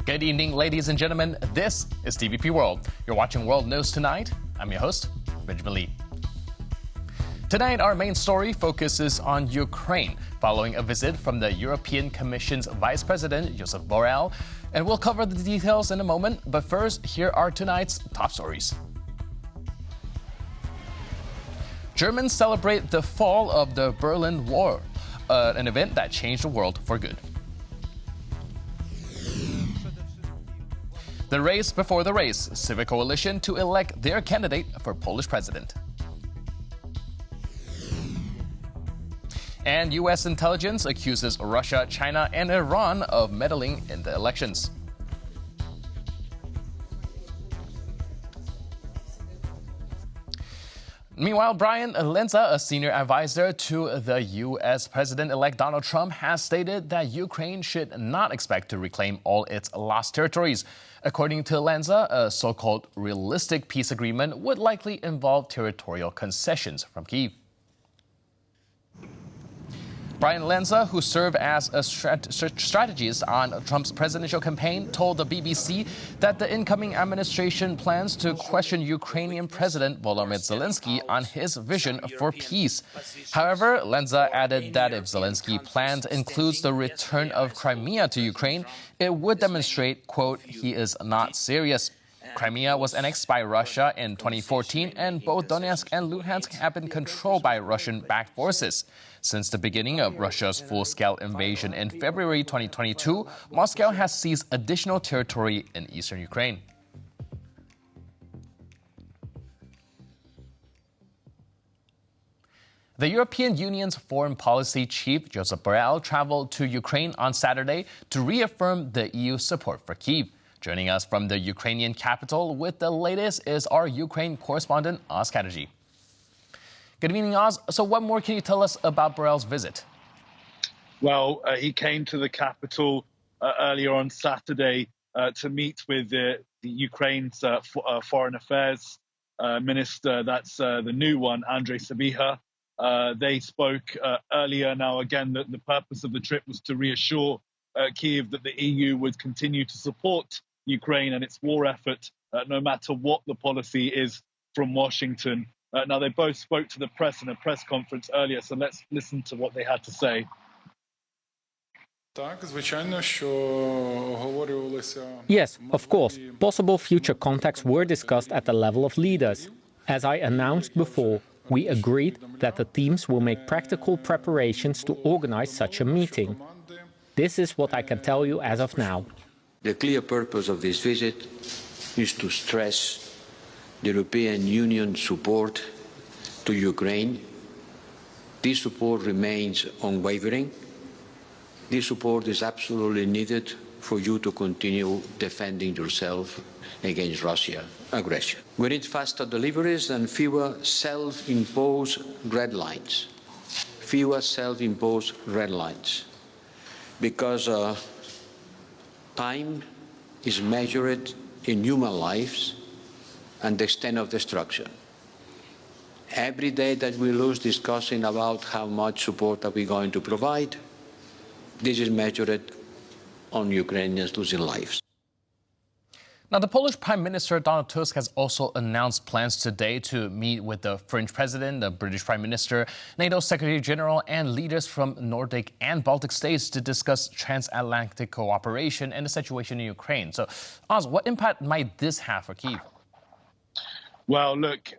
Good evening, ladies and gentlemen. This is TVP World. You're watching World News Tonight. I'm your host, Benjamin Lee. Tonight, our main story focuses on Ukraine, following a visit from the European Commission's Vice President, Josep Borrell. And we'll cover the details in a moment, but first, here are tonight's top stories. Germans celebrate the fall of the Berlin Wall, an event that changed the world for good. The race before the race, Civic Coalition to elect their candidate for Polish president. And U.S. intelligence accuses Russia, China, and Iran of meddling in the elections. Meanwhile, Brian Lenza, a senior advisor to the U.S. President-elect Donald Trump, has stated that Ukraine should not expect to reclaim all its lost territories. According to Lenza, a so-called realistic peace agreement would likely involve territorial concessions from Kyiv. Brian Lenza, who served as a strategist on Trump's presidential campaign, told the BBC that the incoming administration plans to question Ukrainian President Volodymyr Zelensky on his vision for peace. However, Lenza added that if Zelensky's plan includes the return of Crimea to Ukraine, it would demonstrate, quote, he is not serious. Crimea was annexed by Russia in 2014, and both Donetsk and Luhansk have been controlled by Russian-backed forces. Since the beginning of Russia's full-scale invasion in February 2022, Moscow has seized additional territory in eastern Ukraine. The European Union's foreign policy chief, Josep Borrell, traveled to Ukraine on Saturday to reaffirm the EU's support for Kyiv. Joining us from the Ukrainian capital with the latest is our Ukraine correspondent, Oz Chatterjee. Good evening, Oz. So what more can you tell us about Borrell's visit? Well, he came to the capital earlier on Saturday to meet with the Ukraine's foreign affairs minister. That's the new one, Andrei Sybiha. They spoke earlier. Now, again, the purpose of the trip was to reassure Kyiv that the EU would continue to support Ukraine and its war effort, no matter what the policy is from Washington. Now, they both spoke to the press in a press conference earlier, so let's listen to what they had to say. Yes, of course. Possible future contacts were discussed at the level of leaders. As I announced before, we agreed that the teams will make practical preparations to organize such a meeting. This is what I can tell you as of now. The clear purpose of this visit is to stress the European Union support to Ukraine. This support remains unwavering. This support is absolutely needed for you to continue defending yourself against Russian aggression. We need faster deliveries and fewer self-imposed red lines. Fewer self-imposed red lines. Because time is measured in human lives and the extent of destruction. Every day that we lose discussing about how much support are we going to provide, this is measured on Ukrainians losing lives. Now, the Polish Prime Minister Donald Tusk has also announced plans today to meet with the French President, the British Prime Minister, NATO Secretary General, and leaders from Nordic and Baltic states to discuss transatlantic cooperation and the situation in Ukraine. So, Oz, what impact might this have for Kyiv? Well, look,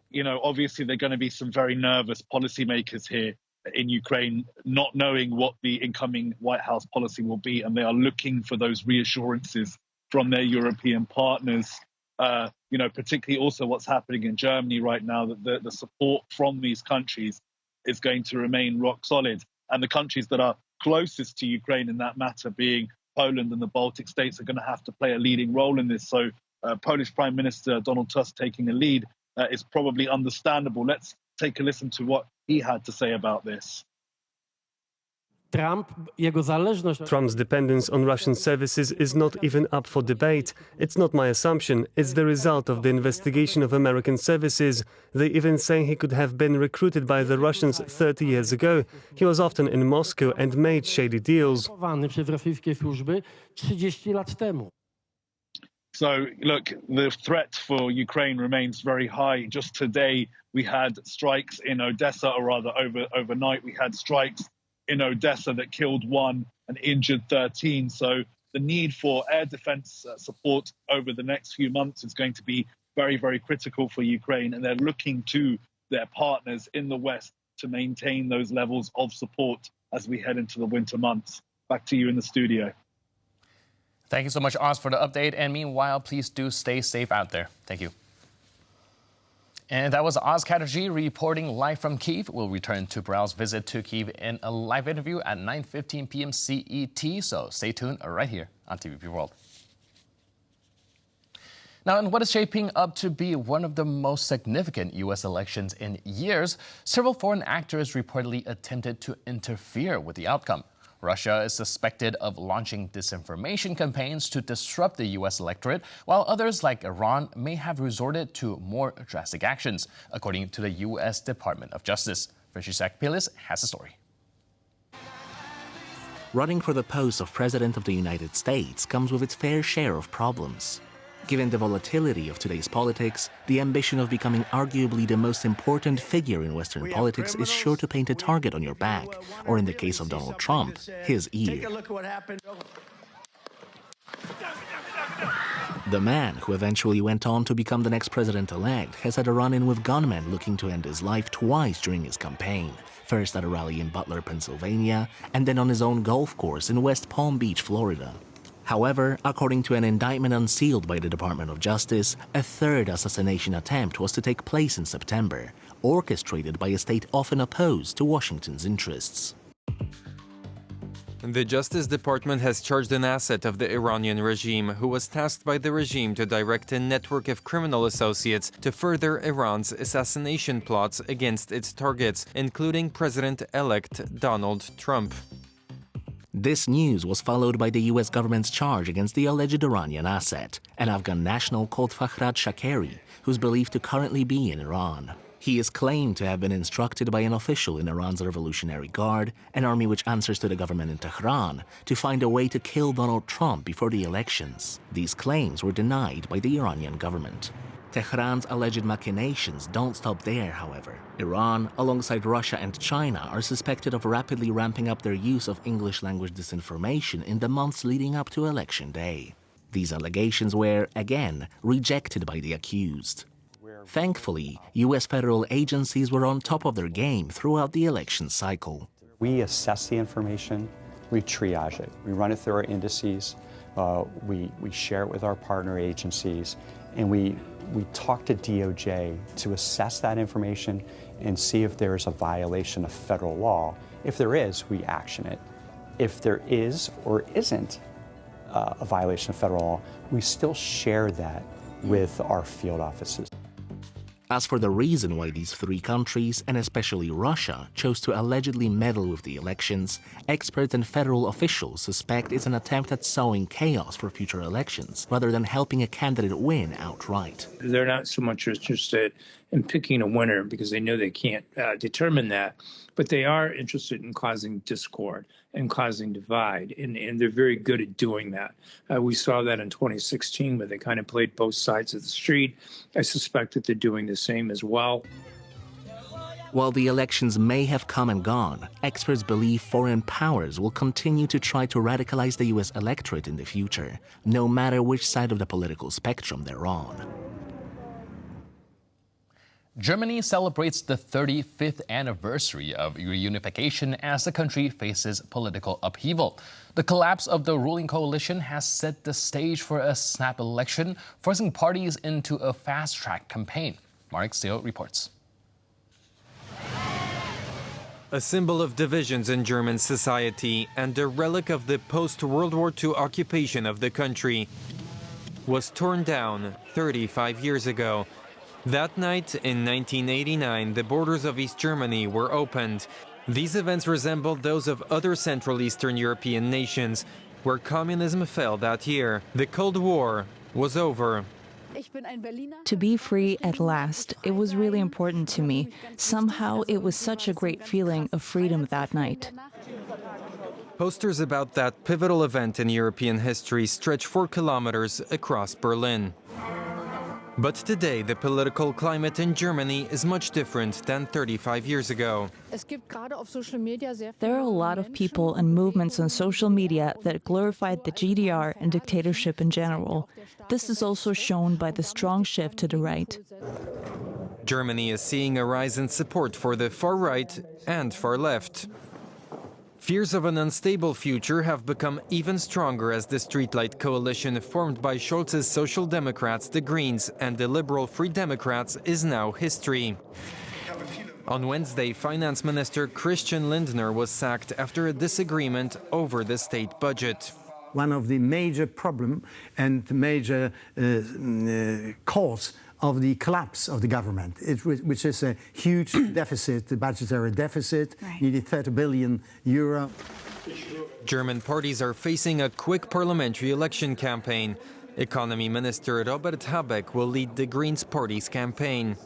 obviously there are going to be some very nervous policymakers here in Ukraine, not knowing what the incoming White House policy will be, and they are looking for those reassurances from their European partners, particularly also what's happening in Germany right now, that the support from these countries is going to remain rock solid. And the countries that are closest to Ukraine in that matter, being Poland and the Baltic states, are going to have to play a leading role in this. So Polish Prime Minister Donald Tusk taking a lead is probably understandable. Let's take a listen to what he had to say about this. Trump's dependence on Russian services is not even up for debate. It's not my assumption. It's the result of the investigation of American services. They even say he could have been recruited by the Russians 30 years ago. He was often in Moscow and made shady deals. So, look, the threat for Ukraine remains very high. Just today, we had strikes in Odessa, or rather overnight, we had strikes in Odessa that killed 1 and injured 13. So the need for air defense support over the next few months is going to be very, very critical for Ukraine. And they're looking to their partners in the West to maintain those levels of support as we head into the winter months. Back to you in the studio. Thank you so much, Oz, for the update. And meanwhile, please do stay safe out there. Thank you. And that was Oz Chatterjee reporting live from Kyiv. We'll return to Borrell's visit to Kyiv in a live interview at 9:15 p.m. CET. So stay tuned right here on TVP World. Now, in what is shaping up to be one of the most significant U.S. elections in years, several foreign actors reportedly attempted to interfere with the outcome. Russia is suspected of launching disinformation campaigns to disrupt the U.S. electorate, while others like Iran may have resorted to more drastic actions, according to the U.S. Department of Justice. Francisca Pilis has a story. Running for the post of President of the United States comes with its fair share of problems. Given the volatility of today's politics, the ambition of becoming arguably the most important figure in Western politics is sure to paint a target on your back, or in the case of Donald Trump, his ear. The man, who eventually went on to become the next president-elect, has had a run-in with gunmen looking to end his life twice during his campaign, first at a rally in Butler, Pennsylvania, and then on his own golf course in West Palm Beach, Florida. However, according to an indictment unsealed by the Department of Justice, a third assassination attempt was to take place in September, orchestrated by a state often opposed to Washington's interests. The Justice Department has charged an asset of the Iranian regime, who was tasked by the regime to direct a network of criminal associates to further Iran's assassination plots against its targets, including President-elect Donald Trump. This news was followed by the U.S. government's charge against the alleged Iranian asset, an Afghan national called Fahrad Shakeri, who's believed to currently be in Iran. He is claimed to have been instructed by an official in Iran's Revolutionary Guard, an army which answers to the government in Tehran, to find a way to kill Donald Trump before the elections. These claims were denied by the Iranian government. Tehran's alleged machinations don't stop there, however. Iran, alongside Russia and China, are suspected of rapidly ramping up their use of English-language disinformation in the months leading up to Election Day. These allegations were, again, rejected by the accused. Thankfully, U.S. federal agencies were on top of their game throughout the election cycle. We assess the information, we triage it, we run it through our indices, we share it with our partner agencies, and we talk to DOJ to assess that information and see if there is a violation of federal law. If there is, we action it. If there is or isn't a violation of federal law, we still share that with our field offices. As for the reason why these three countries, and especially Russia, chose to allegedly meddle with the elections, experts and federal officials suspect it's an attempt at sowing chaos for future elections, rather than helping a candidate win outright. They're not so much interested in picking a winner because they know they can't determine that, but they are interested in causing discord and causing divide, and they're very good at doing that. We saw that in 2016 where they kind of played both sides of the street. I suspect that they're doing the same as well. While the elections may have come and gone, experts believe foreign powers will continue to try to radicalize the U.S. electorate in the future, no matter which side of the political spectrum they're on. Germany celebrates the 35th anniversary of reunification as the country faces political upheaval. The collapse of the ruling coalition has set the stage for a snap election, forcing parties into a fast-track campaign. Mark Steele reports. A symbol of divisions in German society and a relic of the post-World War II occupation of the country was torn down 35 years ago. That night in 1989, the borders of East Germany were opened. These events resembled those of other Central Eastern European nations, where communism fell that year. The Cold War was over. To be free at last, it was really important to me. Somehow it was such a great feeling of freedom that night. Posters about that pivotal event in European history stretch 4 kilometers across Berlin. But today, the political climate in Germany is much different than 35 years ago. There are a lot of people and movements on social media that glorified the GDR and dictatorship in general. This is also shown by the strong shift to the right. Germany is seeing a rise in support for the far right and far left. Fears of an unstable future have become even stronger as the streetlight coalition formed by Scholz's Social Democrats, the Greens, and the Liberal Free Democrats is now history. On Wednesday, Finance Minister Christian Lindner was sacked after a disagreement over the state budget. One of the major problems and major cause of the collapse of the government, which is a huge deficit, the budgetary deficit, nearly 30 billion euro. German parties are facing a quick parliamentary election campaign. Economy Minister Robert Habeck will lead the Greens party's campaign.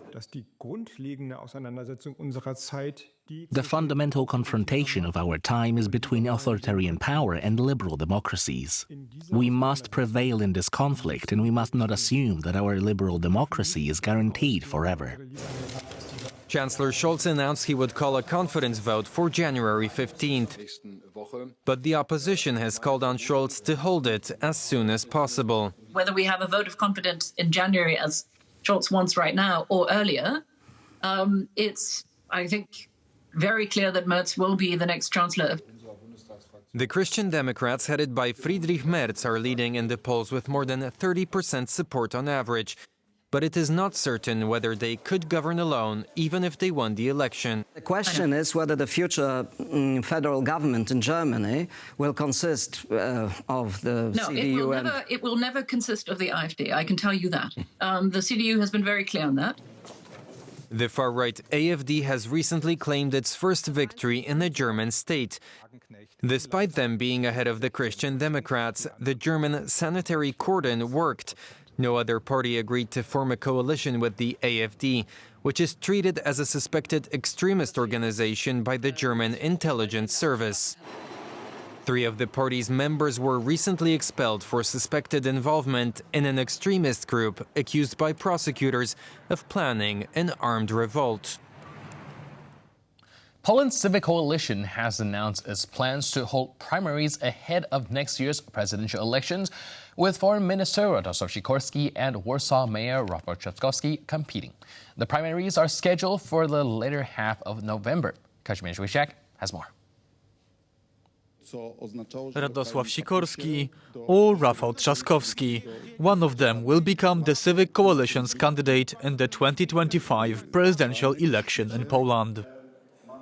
The fundamental confrontation of our time is between authoritarian power and liberal democracies. We must prevail in this conflict, and we must not assume that our liberal democracy is guaranteed forever. Chancellor Scholz announced he would call a confidence vote for January 15th. But the opposition has called on Scholz to hold it as soon as possible. Whether we have a vote of confidence in January, as Scholz wants right now, or earlier, it's, I think, very clear that Merz will be the next chancellor. The Christian Democrats, headed by Friedrich Merz, are leading in the polls with more than 30% support on average. But it is not certain whether they could govern alone, even if they won the election. The question is whether the future federal government in Germany will consist of the CDU and... it will never consist of the AfD, I can tell you that. The CDU has been very clear on that. The far-right AfD has recently claimed its first victory in the German state. Despite them being ahead of the Christian Democrats, the German sanitary cordon worked. No other party agreed to form a coalition with the AfD, which is treated as a suspected extremist organization by the German intelligence service. 3 of the party's members were recently expelled for suspected involvement in an extremist group accused by prosecutors of planning an armed revolt. Poland's Civic Coalition has announced its plans to hold primaries ahead of next year's presidential elections, with Foreign Minister Radosław Sikorski and Warsaw Mayor Rafał Trzaskowski competing. The primaries are scheduled for the later half of November. Kazimierz Łysiak has more. Radosław Sikorski or Rafał Trzaskowski. One of them will become the Civic Coalition's candidate in the 2025 presidential election in Poland.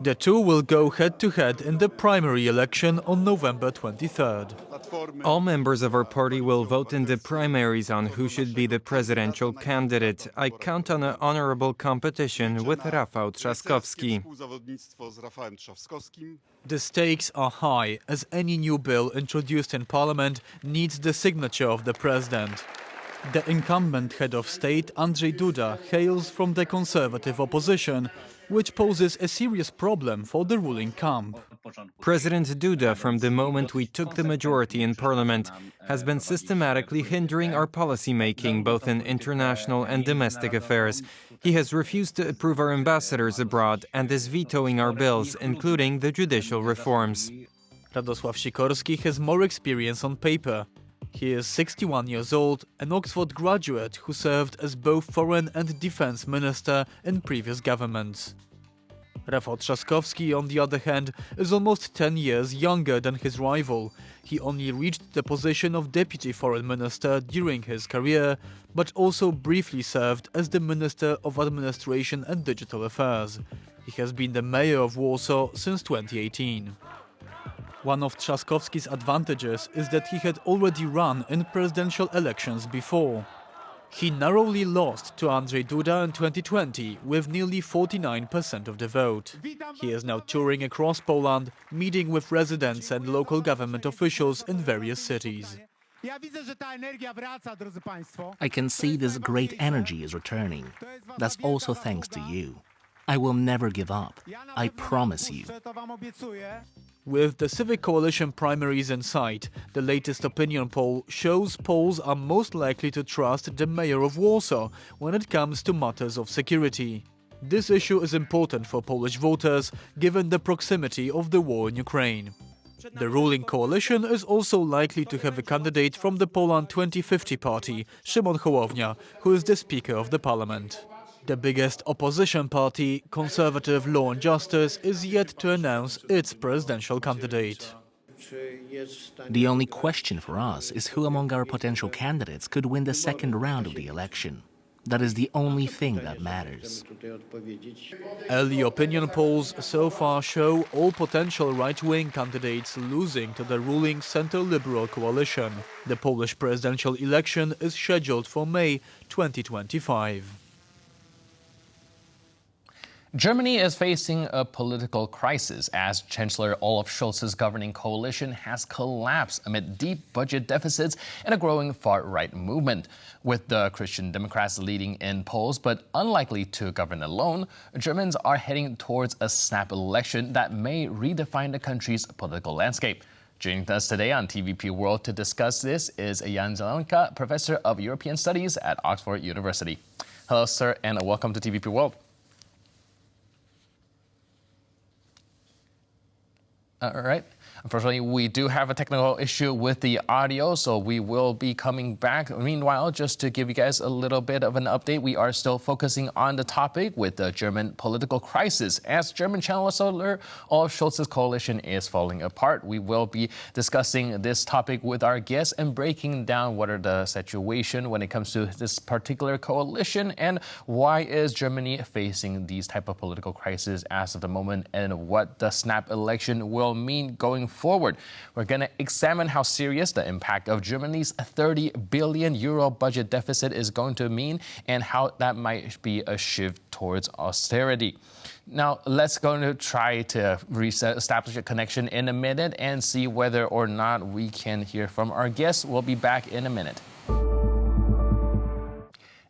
The two will go head-to-head in the primary election on November 23rd. All members of our party will vote in the primaries on who should be the presidential candidate. I count on an honorable competition with Rafał Trzaskowski. The stakes are high, as any new bill introduced in Parliament needs the signature of the president. The incumbent head of state, Andrzej Duda, hails from the conservative opposition, which poses a serious problem for the ruling camp. President Duda, from the moment we took the majority in parliament, has been systematically hindering our policy-making, both in international and domestic affairs. He has refused to approve our ambassadors abroad and is vetoing our bills, including the judicial reforms. Radosław Sikorski has more experience on paper. He is 61 years old, an Oxford graduate who served as both foreign and defense minister in previous governments. Rafał Trzaskowski, on the other hand, is almost 10 years younger than his rival. He only reached the position of deputy foreign minister during his career, but also briefly served as the Minister of Administration and Digital Affairs. He has been the mayor of Warsaw since 2018. One of Trzaskowski's advantages is that he had already run in presidential elections before. He narrowly lost to Andrzej Duda in 2020 with nearly 49% of the vote. He is now touring across Poland, meeting with residents and local government officials in various cities. I can see this great energy is returning. That's also thanks to you. I will never give up. I promise you. With the Civic Coalition primaries in sight, the latest opinion poll shows Poles are most likely to trust the mayor of Warsaw when it comes to matters of security. This issue is important for Polish voters, given the proximity of the war in Ukraine. The ruling coalition is also likely to have a candidate from the Poland 2050 party, Szymon Hołownia, who is the Speaker of the Parliament. The biggest opposition party, Conservative Law and Justice, is yet to announce its presidential candidate. The only question for us is who among our potential candidates could win the second round of the election. That is the only thing that matters. Early opinion polls so far show all potential right-wing candidates losing to the ruling center-liberal coalition. The Polish presidential election is scheduled for May 2025. Germany is facing a political crisis as Chancellor Olaf Scholz's governing coalition has collapsed amid deep budget deficits and a growing far-right movement. With the Christian Democrats leading in polls but unlikely to govern alone, Germans are heading towards a snap election that may redefine the country's political landscape. Joining us today on TVP World to discuss this is Jan Zielonka, Professor of European Studies at Oxford University. Hello, sir, and welcome to TVP World. All right. Unfortunately, we do have a technical issue with the audio, so we will be coming back. Meanwhile, just to give you guys a little bit of an update, we are still focusing on the topic with the German political crisis. As German Chancellor Olaf Scholz's coalition is falling apart, we will be discussing this topic with our guests and breaking down what are the situation when it comes to this particular coalition and why is Germany facing these type of political crises as of the moment and what the snap election will mean going forward. We're going to examine how serious the impact of Germany's 30 billion euro budget deficit is going to mean and how that might be a shift towards austerity. Now, let's go to try to establish a connection in a minute and see whether or not we can hear from our guests. We'll be back in a minute.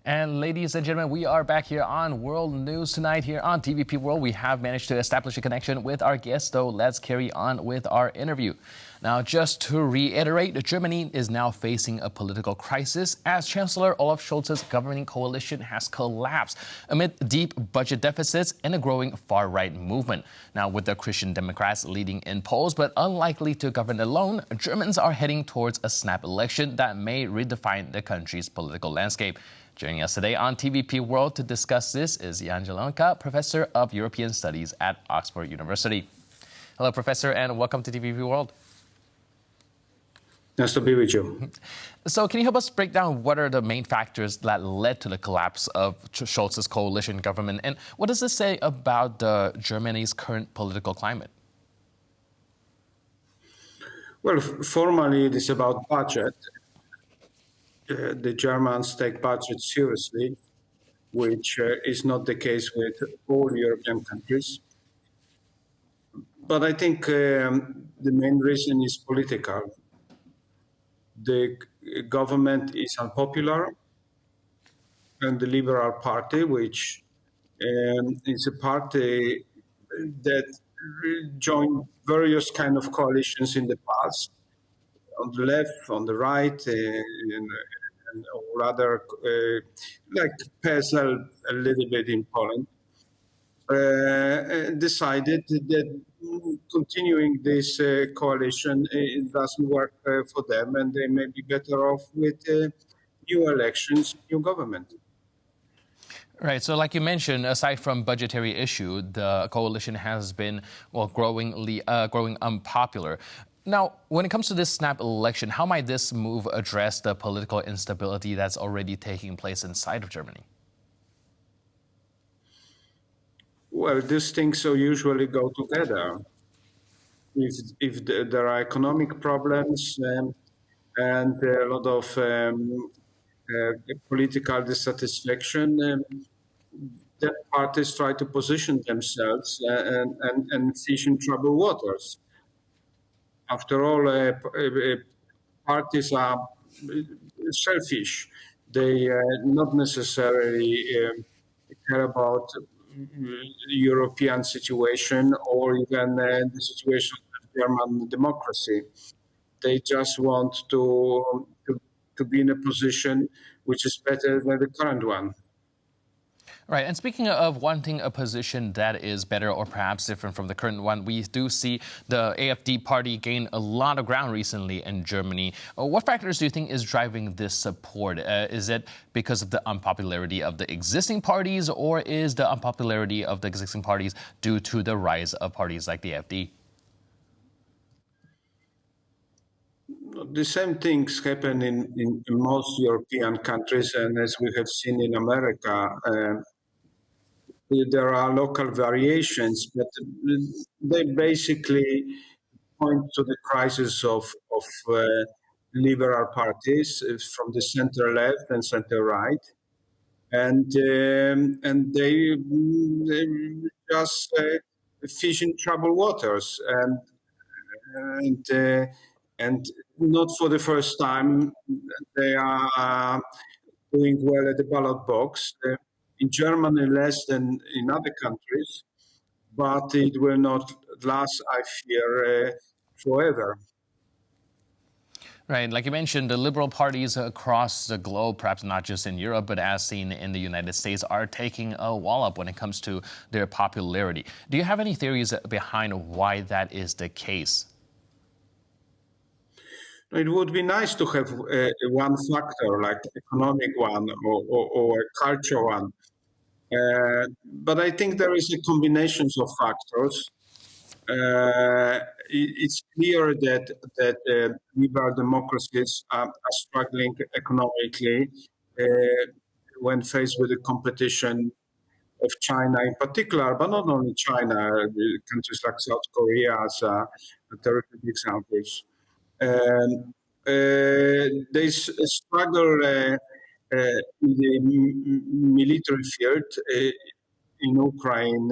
And ladies and gentlemen, we are back here on World News Tonight here on TVP World. We have managed to establish a connection with our guests, so let's carry on with our interview. Now, just to reiterate, Germany is now facing a political crisis as Chancellor Olaf Scholz's governing coalition has collapsed amid deep budget deficits and a growing far-right movement. Now, with the Christian Democrats leading in polls but unlikely to govern alone, Germans are heading towards a snap election that may redefine the country's political landscape. Joining us today on TVP World to discuss this is Jan Zielonka, Professor of European Studies at Oxford University. Hello, Professor, and welcome to TVP World. Nice to be with you. So can you help us break down what are the main factors that led to the collapse of Scholz's coalition government, and what does this say about Germany's current political climate? Well, formally, it is about budget. The Germans take budget seriously, which is not the case with all European countries. But I think the main reason is political. The government is unpopular, and the Liberal Party, which is a party that joined various kind of coalitions in the past, on the left, on the right, and all other, like PSL a little bit in Poland, decided that continuing this coalition it doesn't work for them, and they may be better off with new elections, new government. Right. So like you mentioned, aside from budgetary issue, the coalition has been, well, growing unpopular. Now, when it comes to this snap election, how might this move address the political instability that's already taking place inside of Germany? Well, these things usually go together. If there are economic problems and a lot of political dissatisfaction, that parties try to position themselves and fish in troubled waters. After all, parties are selfish. They not necessarily care about European situation or even the situation of German democracy. They just want to be in a position which is better than the current one. Right, and speaking of wanting a position that is better or perhaps different from the current one, we do see the AfD party gain a lot of ground recently in Germany. What factors do you think is driving this support? Is it because of the unpopularity of the existing parties, or is the unpopularity of the existing parties due to the rise of parties like the AfD? The same things happen in most European countries, and as we have seen in America, there are local variations, but they basically point to the crisis of liberal parties from the center left and center right, and they just fish in troubled waters, and not for the first time they are doing well at the ballot box. In Germany, less than in other countries, but it will not last, I fear, forever. Right, like you mentioned, the liberal parties across the globe, perhaps not just in Europe, but as seen in the United States, are taking a wallop when it comes to their popularity. Do you have any theories behind why that is the case? It would be nice to have one factor, like economic one or a culture one. But I think there is a combination of factors. It's clear that liberal democracies are struggling economically when faced with the competition of China in particular, but not only China, countries like South Korea as terrific examples. They struggle in the military field in Ukraine.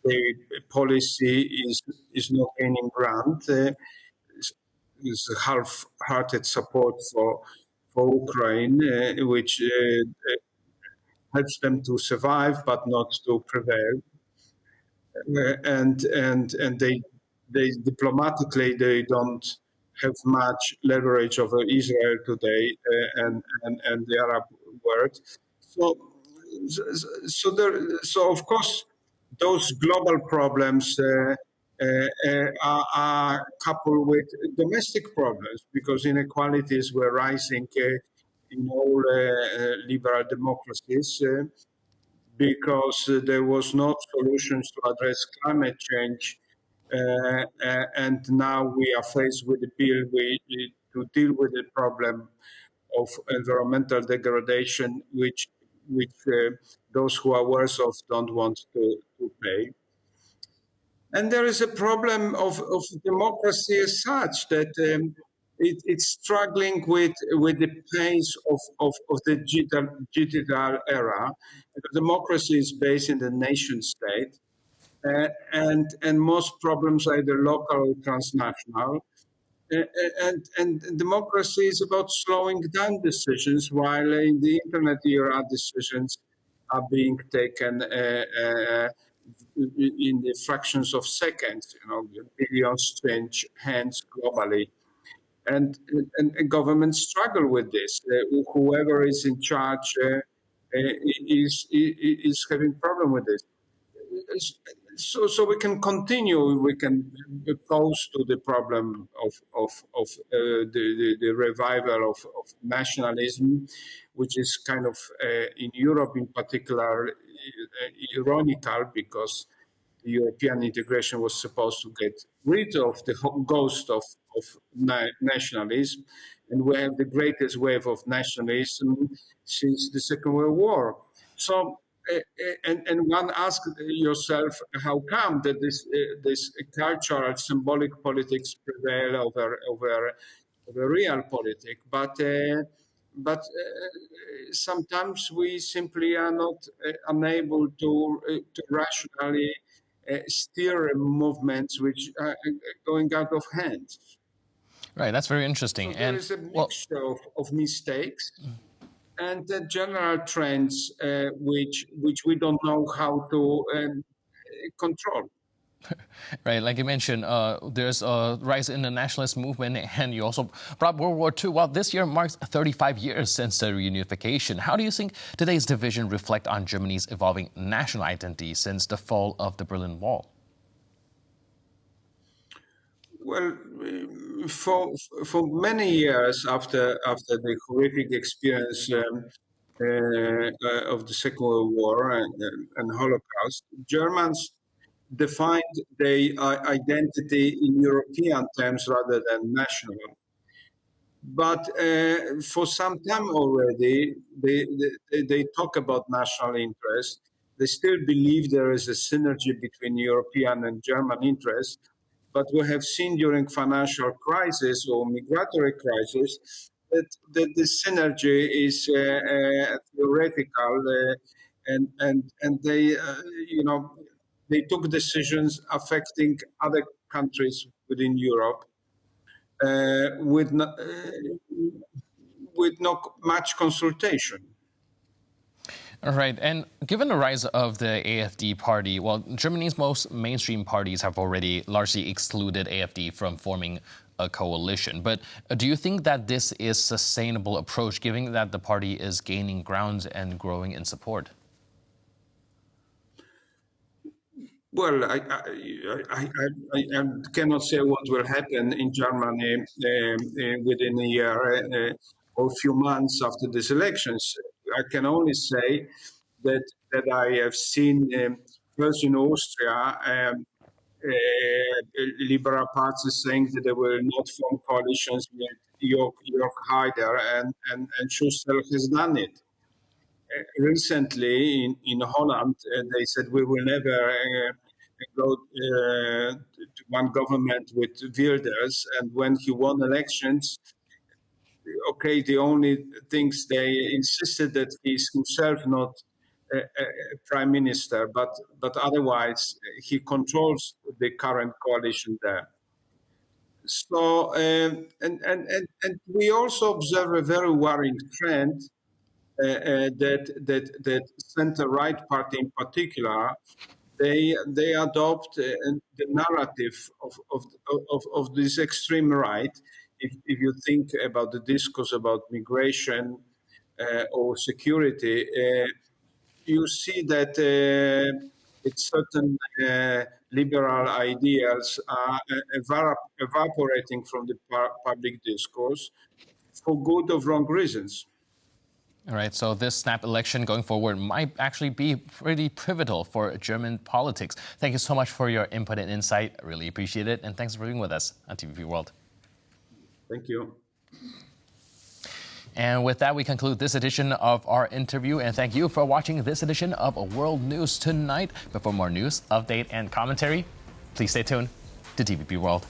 The policy is not gaining ground. Is half-hearted support for Ukraine, which helps them to survive but not to prevail. And they diplomatically they don't have much leverage over Israel today and the Arab world. So of course those global problems are coupled with domestic problems because inequalities were rising in all liberal democracies. Because there was no solutions to address climate change. And now we are faced with a bill to deal with the problem of environmental degradation, which those who are worse off don't want to pay. And there is a problem of democracy as such that it's struggling with the pace of the digital era. Democracy is based in the nation state, and most problems are either local or transnational. And democracy is about slowing down decisions, while in the internet era, decisions are being taken in the fractions of seconds, billions change hands globally. And governments struggle with this. Whoever is in charge is having problem with this. So we can continue. We can pose to the problem of the revival of nationalism, which is kind of in Europe in particular ironical because the European integration was supposed to get rid of the ghost of nationalism, and we have the greatest wave of nationalism since the Second World War. So, and one asks yourself, how come that this cultural symbolic politics prevail over real politics? But sometimes we simply are not unable to rationally steer movements which are going out of hand. Right, that's very interesting. So there is a mixture of mistakes and the general trends which we don't know how to control. Right, like you mentioned, there's a rise in the nationalist movement, and you also brought World War II. Well, this year marks 35 years since the reunification. How do you think today's division reflect on Germany's evolving national identity since the fall of the Berlin Wall? Well, for many years after the horrific experience of the Second World War and Holocaust, Germans defined their identity in European terms rather than national. But for some time already, they talk about national interest. They still believe there is a synergy between European and German interests. But we have seen during financial crisis or migratory crisis that the synergy is theoretical, and they, they took decisions affecting other countries within Europe with not much consultation. All right, and given the rise of the AfD party, well, Germany's most mainstream parties have already largely excluded AfD from forming a coalition. But do you think that this is a sustainable approach, given that the party is gaining ground and growing in support? Well, I cannot say what will happen in Germany within a year or a few months after these elections. I can only say that I have seen first in Austria liberal parties saying that they will not form coalitions with Jörg Haider, and Schuster has done it. Recently in Holland, they said we will never go to one government with Wilders. And when he won elections, okay, the only things they insisted that he's himself not a prime minister, but otherwise he controls the current coalition there. So and we also observe a very worrying trend. That center-right party in particular, they adopt the narrative of this extreme right. If you think about the discourse about migration or security, you see that certain liberal ideals are evaporating from the public discourse for good or wrong reasons. All right, so this snap election going forward might actually be pretty pivotal for German politics. Thank you so much for your input and insight. I really appreciate it. And thanks for being with us on TVP World. Thank you. And with that, we conclude this edition of our interview. And thank you for watching this edition of World News Tonight. But for more news, update, and commentary, please stay tuned to TVP World.